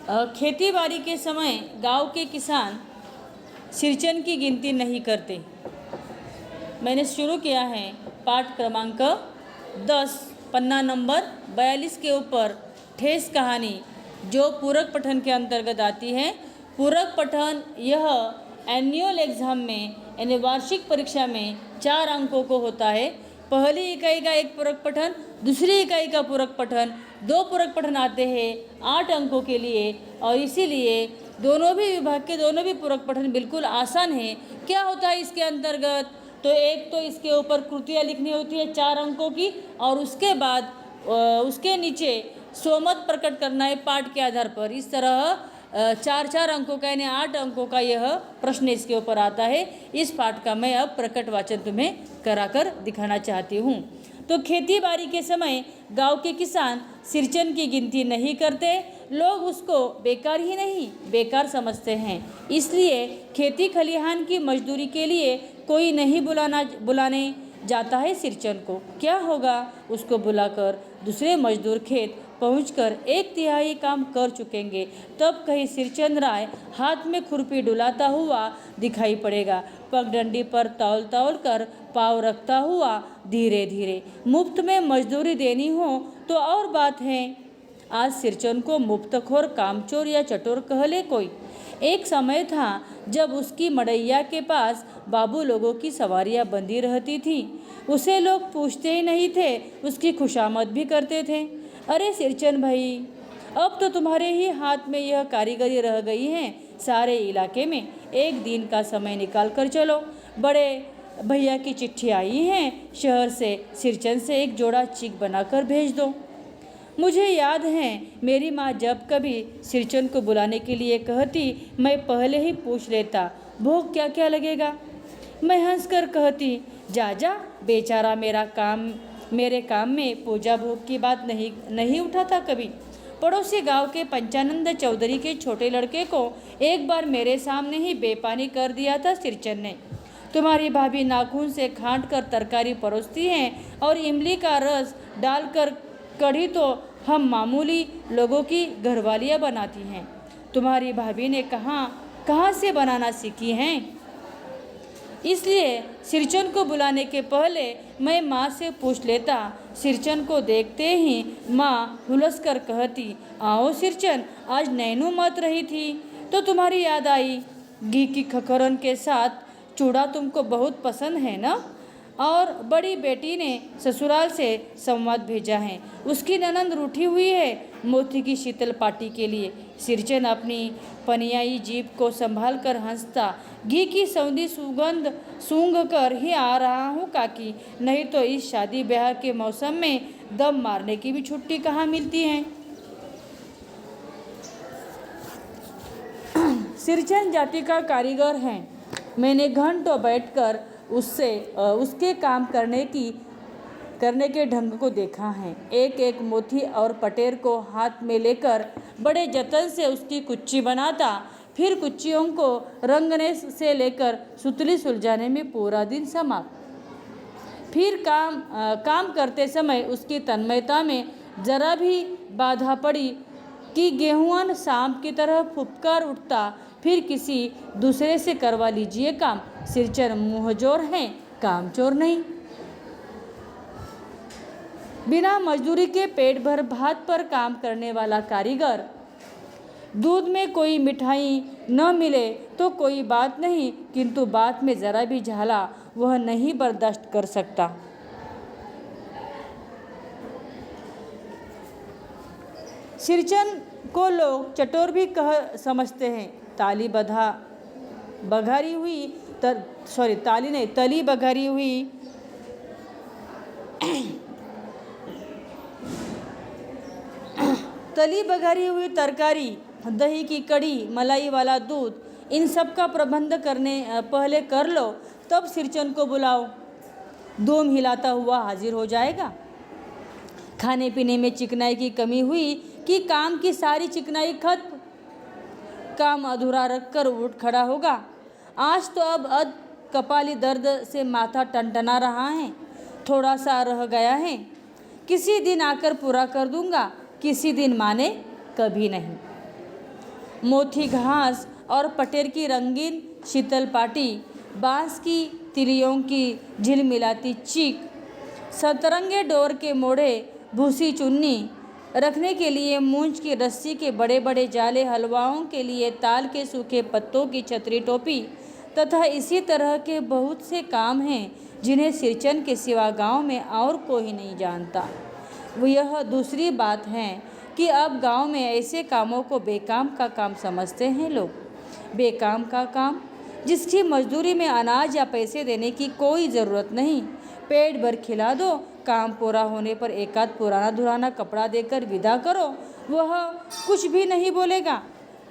खेती बाड़ी के समय गांव के किसान सिरचन की गिनती नहीं करते। मैंने शुरू किया है पाठ क्रमांक 10 पन्ना नंबर 42 के ऊपर ठेस कहानी, जो पूरक पठन के अंतर्गत आती है। पूरक पठन यह एनुअल एग्ज़ाम में यानी वार्षिक परीक्षा में 4 अंकों को होता है। पहली इकाई का एक पूरक पठन, दूसरी इकाई का पूरक पठन, 2 पूरक पठन आते हैं 8 अंकों के लिए। और इसीलिए दोनों भी विभाग के दोनों भी पूरक पठन बिल्कुल आसान है। क्या होता है इसके अंतर्गत? तो एक तो इसके ऊपर कृतियाँ लिखनी होती है 4 अंकों की, और उसके बाद उसके नीचे स्वमत प्रकट करना है पाठ के आधार पर। इस तरह 4-4 अंकों का यानी 8 अंकों का यह प्रश्न इसके ऊपर आता है। इस पाठ का मैं अब प्रकट वाचन तुम्हें कराकर दिखाना चाहती हूँ। तो खेती बाड़ी के समय गांव के किसान सिरचन की गिनती नहीं करते। लोग उसको बेकार ही नहीं बेकार समझते हैं, इसलिए खेती खलिहान की मजदूरी के लिए कोई नहीं बुलाने जाता है सिरचन को। क्या होगा? उसको बुलाकर दूसरे मजदूर खेत पहुंचकर 1/3 काम कर चुकेंगे, तब कहीं सिरचंद राय हाथ में खुरपी डुलाता हुआ दिखाई पड़ेगा, पगडंडी पर तौल तौल कर पाँव रखता हुआ धीरे धीरे। मुफ्त में मजदूरी देनी हो तो और बात है। आज सिरचंद को मुफ्तखोर, कामचोर या चटोर कह ले कोई। एक समय था जब उसकी मड़ैया के पास बाबू लोगों की सवारियां बंधी रहती थी। उसे लोग पूछते ही नहीं थे, उसकी खुशामद भी करते थे। अरे सिरचंद भाई, अब तो तुम्हारे ही हाथ में यह कारीगरी रह गई है। सारे इलाके में एक दिन का समय निकाल कर चलो। बड़े भैया की चिट्ठी आई है शहर से, सिरचंद से एक जोड़ा चीक बनाकर भेज दो। मुझे याद है मेरी माँ जब कभी सिरचंद को बुलाने के लिए कहती, मैं पहले ही पूछ लेता भोग क्या क्या लगेगा। मैं हंसकर कहती, जा जा बेचारा, मेरे काम में पूजा भोग की बात नहीं उठाता कभी। पड़ोसी गांव के पंचानंद चौधरी के छोटे लड़के को एक बार मेरे सामने ही बेपानी कर दिया था सिरचंद ने। तुम्हारी भाभी नाखून से खांट कर तरकारी परोसती हैं और इमली का रस डालकर कढ़ी तो हम मामूली लोगों की घरवालियाँ बनाती हैं। तुम्हारी भाभी ने कहाँ से बनाना सीखी हैं? इसलिए सिरचंद को बुलाने के पहले मैं माँ से पूछ लेता। सिरचंद को देखते ही माँ हुलस कर कहती, आओ सिरचंद, आज नैनू मत रही थी तो तुम्हारी याद आई। घी की खखरन के साथ चूड़ा तुमको बहुत पसंद है ना? और बड़ी बेटी ने ससुराल से संवाद भेजा है, उसकी ननंद रूठी हुई है मोती की शीतल पार्टी के लिए। सिरचंद अपनी पनियाई जीभ को संभाल कर हंसता, घी की सौंधी सुगंध सूंघ कर ही आ रहा हूँ काकी, नहीं तो इस शादी ब्याह के मौसम में दम मारने की भी छुट्टी कहाँ मिलती है। सिरचंद जाति का कारीगर है। मैंने घंटों बैठकर उसके काम करने के ढंग को देखा है। एक एक मोती और पटेर को हाथ में लेकर बड़े जतन से उसकी कुच्ची बनाता, फिर कुच्चियों को रंगने से लेकर सुतली सुलझाने में पूरा दिन समाप्त। फिर काम करते समय उसकी तन्मयता में जरा भी बाधा पड़ी कि गेहूं सांप की तरह फुफकार उठता। फिर किसी दूसरे से करवा लीजिए काम। सिरचंद मुँहजोर हैं, कामचोर नहीं। बिना मजदूरी के पेट भर भात पर काम करने वाला कारीगर। दूध में कोई मिठाई न मिले तो कोई बात नहीं, किंतु बात में जरा भी झाला वह नहीं बर्दाश्त कर सकता। सिरचंद को लोग चटोर भी समझते हैं। तली बघारी हुई तरकारी, दही की कड़ी, मलाई वाला दूध, इन सब का प्रबंध पहले कर लो, तब सिरचंद को बुलाओ। धूम हिलाता हुआ हाजिर हो जाएगा। खाने पीने में चिकनाई की कमी हुई कि काम की सारी चिकनाई खत्म। काम अधूरा रखकर उठ खड़ा होगा। आज तो अब कपाली दर्द से माथा टनटना रहा है, थोड़ा सा रह गया है, किसी दिन आकर पूरा कर दूंगा। किसी दिन माने, कभी नहीं। मोथी घास और पटेर की रंगीन शीतल पाटी, बांस की तिलियों की झिलमिलाती चीख, सतरंगे डोर के मोड़े, भूसी चुन्नी रखने के लिए मूंछ की रस्सी के बड़े बड़े जाले, हलवाओं के लिए ताल के सूखे पत्तों की छतरी टोपी तथा इसी तरह के बहुत से काम हैं जिन्हें सिरचन के सिवा गांव में और कोई नहीं जानता। यह दूसरी बात है कि अब गांव में ऐसे कामों को बेकाम का काम समझते हैं लोग। बेकाम का काम, जिसकी मजदूरी में अनाज या पैसे देने की कोई ज़रूरत नहीं, पेट भर खिला दो, काम पूरा होने पर एकाध पुराना धुराना कपड़ा देकर विदा करो, वह कुछ भी नहीं बोलेगा,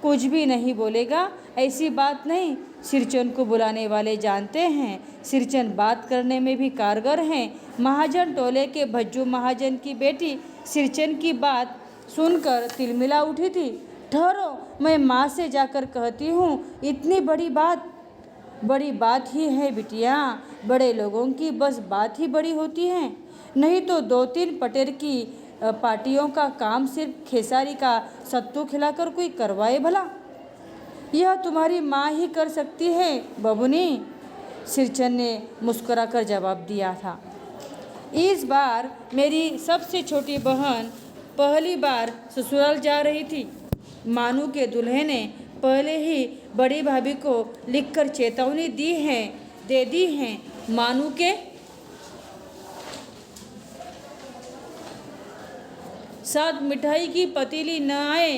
कुछ भी नहीं बोलेगा। ऐसी बात नहीं, सिरचन को बुलाने वाले जानते हैं, सिरचन बात करने में भी कारगर हैं। महाजन टोले के भज्जू महाजन की बेटी सिरचन की बात सुनकर तिलमिला उठी थी। ठहरो, मैं माँ से जाकर कहती हूँ। इतनी बड़ी बात ही है बिटिया, बड़े लोगों की बस बात ही बड़ी होती है, नहीं तो 2-3 पटेर की पार्टियों का काम सिर्फ खेसारी का सत्तू खिलाकर कोई करवाए भला? यह तुम्हारी माँ ही कर सकती है बबुनी, सिरचन ने मुस्कुराकर जवाब दिया था। इस बार मेरी सबसे छोटी बहन पहली बार ससुराल जा रही थी। मानू के दूल्हे ने पहले ही बड़ी भाभी को लिखकर चेतावनी दे दी है। मानू के साथ मिठाई की पतीली न आए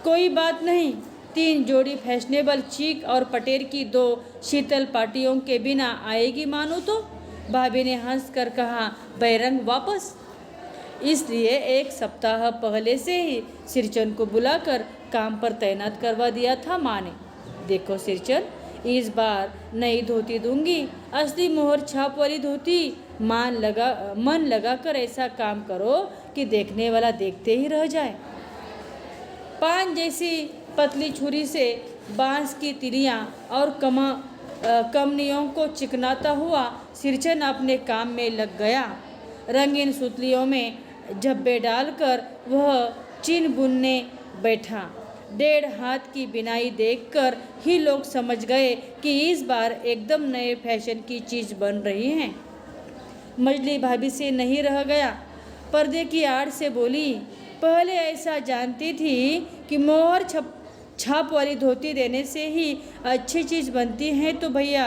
कोई बात नहीं, 3 जोड़ी फैशनेबल चीक और पटेर की 2 शीतल पाटियों के बिना आएगी मानू तो? भाभी ने हंसकर कहा, बैरंग वापस। इसलिए 1 सप्ताह पहले से ही सिरचन को बुलाकर काम पर तैनात करवा दिया था माँ ने। देखो सिरचन, इस बार नई धोती दूंगी, असली मोहर छाप वाली धोती। मन लगा कर ऐसा काम करो कि देखने वाला देखते ही रह जाए। पान जैसी पतली छुरी से बांस की तिलियां और कमनियों को चिकनाता हुआ सिरचन अपने काम में लग गया। रंगीन सुतलियों में झब्बे डालकर वह चिन बुनने बैठा। 1.5 हाथ की बिनाई देखकर ही लोग समझ गए कि इस बार एकदम नए फैशन की चीज़ बन रही है। मजली भाभी से नहीं रह गया, पर्दे की आड़ से बोली, पहले ऐसा जानती थी कि मोहर छाप वाली धोती देने से ही अच्छी चीज़ बनती है तो भैया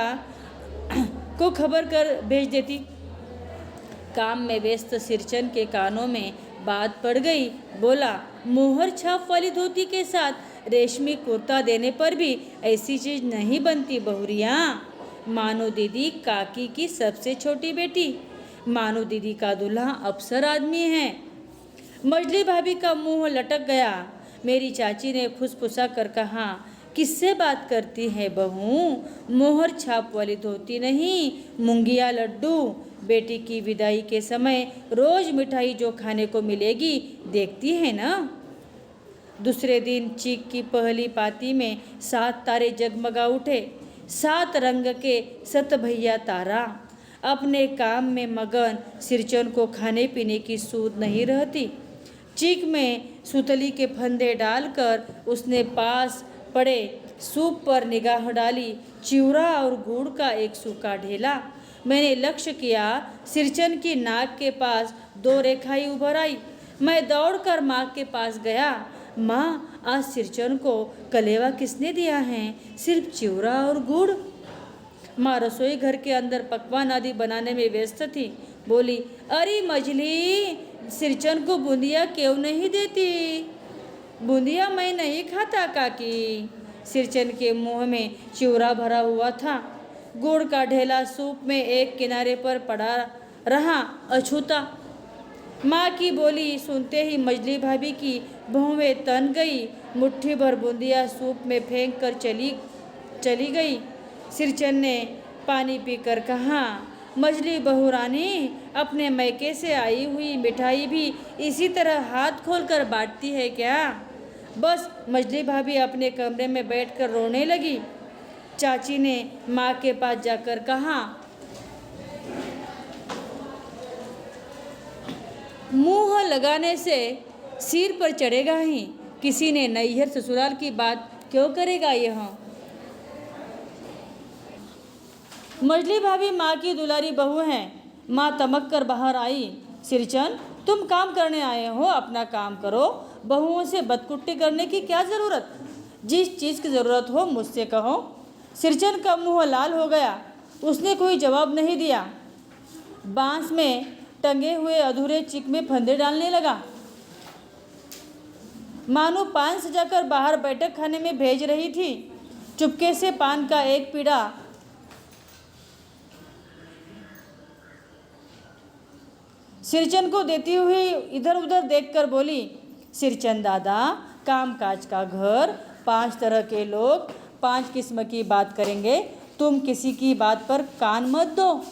को खबर कर भेज देती। काम में व्यस्त सिरचन के कानों में बात पड़ गई। बोला, मोहर छाप वाली धोती के साथ रेशमी कुर्ता देने पर भी ऐसी चीज़ नहीं बनती बहुरिया। मानू दीदी काकी की सबसे छोटी बेटी, मानू दीदी का दूल्हा अफसर आदमी है। मजली भाभी का मुंह लटक गया। मेरी चाची ने फुसफुसा कर कहा, किससे बात करती है बहू? मोहर छाप वाली धोती नहीं, मूंगिया लड्डू। बेटी की विदाई के समय रोज मिठाई जो खाने को मिलेगी, देखती है ना। दूसरे दिन चीक की पहली पाती में 7 तारे जगमगा उठे। 7 रंग के 7 भैया तारा। अपने काम में मगन सिरचन को खाने पीने की सूध नहीं रहती। चीक में सुतली के फंदे डालकर उसने पास पड़े सूप पर निगाह डाली। चिवड़ा और गुड़ का एक सूखा ढेला। मैंने लक्ष्य किया, सिरचन की नाक के पास 2 रेखाएं उभर आई। मैं दौड़कर माँ के पास गया। माँ, आज सिरचन को कलेवा किसने दिया है? सिर्फ चिवड़ा और गुड़। माँ रसोई घर के अंदर पकवान आदि बनाने में व्यस्त थी। बोली, अरे मजली, सिरचन को बूंदिया क्यों नहीं देती? बूंदिया मैं नहीं खाता काकी। सिरचन के मुंह में चिवड़ा भरा हुआ था। गुड़ का ढेला सूप में एक किनारे पर पड़ा रहा अछूता। माँ की बोली सुनते ही मजली भाभी की भौवें तन गई। मुट्ठी भर बूंदिया सूप में फेंक कर चली गई। सिरचन ने पानी पीकर कहा, मजली बहू रानी, अपने मैके से आई हुई मिठाई भी इसी तरह हाथ खोलकर बांटती है क्या? बस मजली भाभी अपने कमरे में बैठकर रोने लगी। चाची ने माँ के पास जाकर कहा, मुंह लगाने से सिर पर चढ़ेगा ही। किसी ने नैहर ससुराल की बात क्यों करेगा यह? मजली भाभी माँ की दुलारी बहू हैं। माँ तमक कर बाहर आई। सिरचन, तुम काम करने आए हो, अपना काम करो। बहुओं से बदकुट्टी करने की क्या ज़रूरत? जिस चीज़ की ज़रूरत हो मुझसे कहो। सिरचन का मुंह लाल हो गया। उसने कोई जवाब नहीं दिया। बांस में टंगे हुए अधूरे चिक में फंदे डालने लगा। मानो पान सजाकर बाहर बैठक खाने में भेज रही थी। चुपके से पान का एक पीड़ा सिरचन को देती हुई इधर उधर देखकर बोली, सिरचन दादा, काम काज का घर, 5 तरह के लोग, 5 किस्म की बात करेंगे, तुम किसी की बात पर कान मत दो।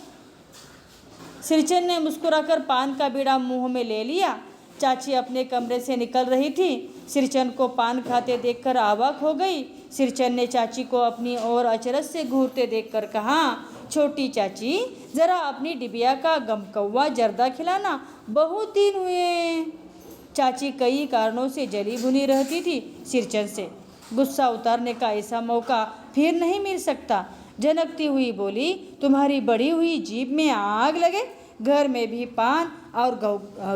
सिरचन ने मुस्कुराकर पान का बीड़ा मुंह में ले लिया। चाची अपने कमरे से निकल रही थी। सिरचन को पान खाते देखकर अवाक हो गई। सिरचन ने चाची को अपनी ओर अचरज से घूरते देखकर कहा, छोटी चाची, ज़रा अपनी डिबिया का गमकौवा जर्दा खिलाना, बहुत दिन हुए। चाची कई कारणों से जली भुनी रहती थी। सिरचन से गुस्सा उतारने का ऐसा मौका फिर नहीं मिल सकता। झनकती हुई बोली, तुम्हारी बड़ी हुई जीभ में आग लगे, घर में भी पान और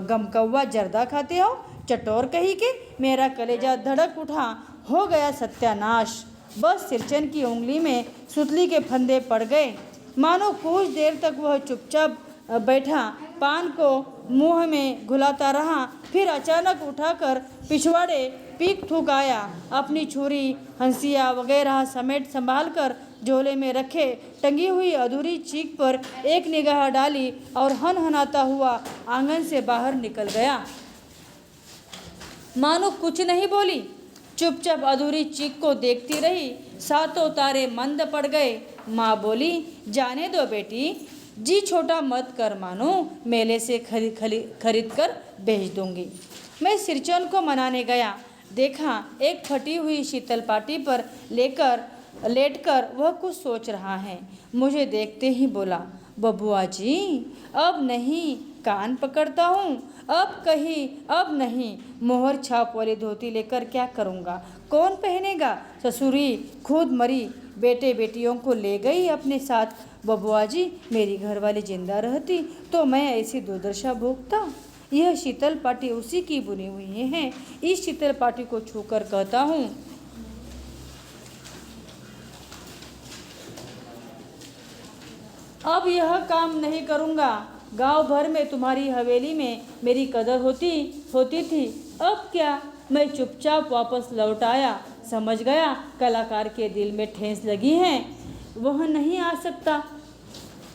गमकौवा जर्दा खाते हो, चटोर कही के। मेरा कलेजा धड़क उठा। हो गया सत्यानाश। बस सिरचन की उंगली में सुतली के फंदे पड़ गए। मानो कुछ देर तक वह चुपचाप बैठा पान को मुंह में घुलाता रहा। फिर अचानक उठाकर पिछवाड़े पीक थूक आया। अपनी छुरी, हंसिया वगैरह समेट संभाल कर झोले में रखे टंगी हुई अधूरी चीख पर एक निगाह डाली और हनहनाता हुआ आंगन से बाहर निकल गया। मानो कुछ नहीं बोली, चुपचाप अधूरी चीख को देखती रही। सातों तारे मंद पड़ गए। माँ बोली, जाने दो बेटी, जी छोटा मत कर मानो, मेले से खरीद कर भेज दूंगी। मैं सिरचन को मनाने गया। देखा एक फटी हुई शीतल पाटी पर लेटकर वह कुछ सोच रहा है। मुझे देखते ही बोला, बबुआ जी, अब नहीं, कान पकड़ता हूँ, अब नहीं। मोहर छाप वाली धोती लेकर क्या करूँगा? कौन पहनेगा? ससुरी खुद मरी, बेटे बेटियों को ले गई अपने साथ। बबुआ जी, मेरी घरवाली जिंदा रहती तो मैं ऐसी दुर्दशा भोगता। यह शीतल पाटी उसी की बुनी हुई है। इस शीतल पाटी को छूकर कहता हूँ, अब यह काम नहीं करूँगा। गांव भर में तुम्हारी हवेली में मेरी कदर होती थी। अब क्या? मैं चुपचाप वापस लौट आया। समझ गया कलाकार के दिल में ठेस लगी है, वह नहीं आ सकता।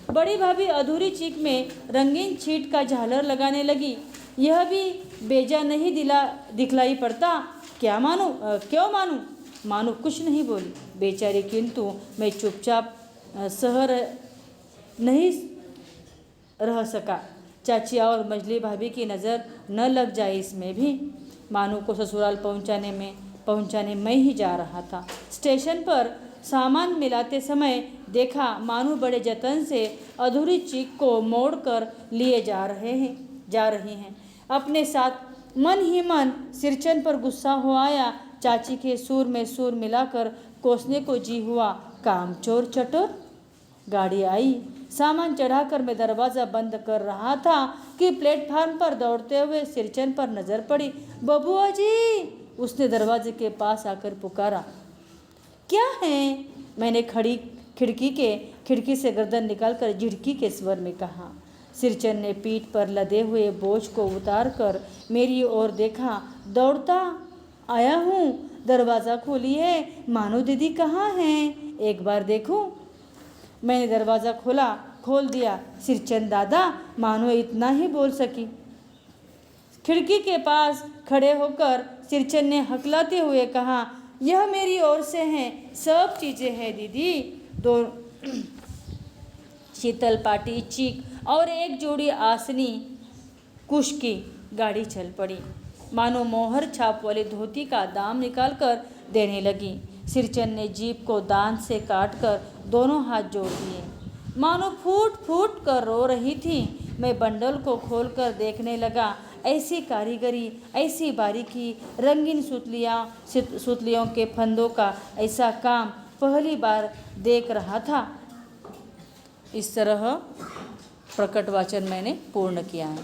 बड़ी भाभी अधूरी चीख में रंगीन छीट का झालर लगाने लगी। यह भी बेजा नहीं दिखलाई पड़ता। क्यों मानूं? मानू कुछ नहीं बोली बेचारी, किंतु मैं चुपचाप नहीं रह सका। चाची और मजली भाभी की नज़र न लग जाए इसमें भी। मानू को ससुराल पहुंचाने मैं ही जा रहा था। स्टेशन पर सामान मिलाते समय देखा मानू बड़े जतन से अधूरी चीख को मोड़कर लिए जा रही हैं। अपने साथ मन ही मन सिरचन पर गुस्सा हो आया। चाची के सुर में सुर मिलाकर कोसने को जी हुआ, कामचोर चटोर। गाड़ी आई। सामान चढ़ाकर मैं दरवाज़ा बंद कर रहा था कि प्लेटफार्म पर दौड़ते हुए सिरचन पर नज़र पड़ी। बबुआ जी, उसने दरवाजे के पास आकर पुकारा। क्या है? मैंने खिड़की से गर्दन निकालकर झिड़की के स्वर में कहा। सिरचन ने पीठ पर लदे हुए बोझ को उतारकर मेरी ओर देखा। दौड़ता आया हूँ, दरवाज़ा खोलिए। मानो दीदी कहाँ हैं? एक बार देखूं? मैंने दरवाज़ा खोल दिया। सिरचन दादा, मानो इतना ही बोल सकी। खिड़की के पास खड़े होकर सिरचन ने हकलाते हुए कहा, यह मेरी ओर से हैं, सब चीज़ें हैं दीदी। 2 शीतल पाटी, चीक और एक जोड़ी आसनी कुश की। गाड़ी चल पड़ी। मानो मोहर छाप वाली धोती का दाम निकालकर देने लगी। सिरचन ने जीभ को दांत से काटकर दोनों हाथ जोड़ दिए। मानो फूट फूट कर रो रही थी। मैं बंडल को खोलकर देखने लगा। ऐसी कारीगरी, ऐसी बारीकी, रंगीन सुतलियों के फंदों का ऐसा काम पहली बार देख रहा था। इस तरह प्रकट वाचन मैंने पूर्ण किया है।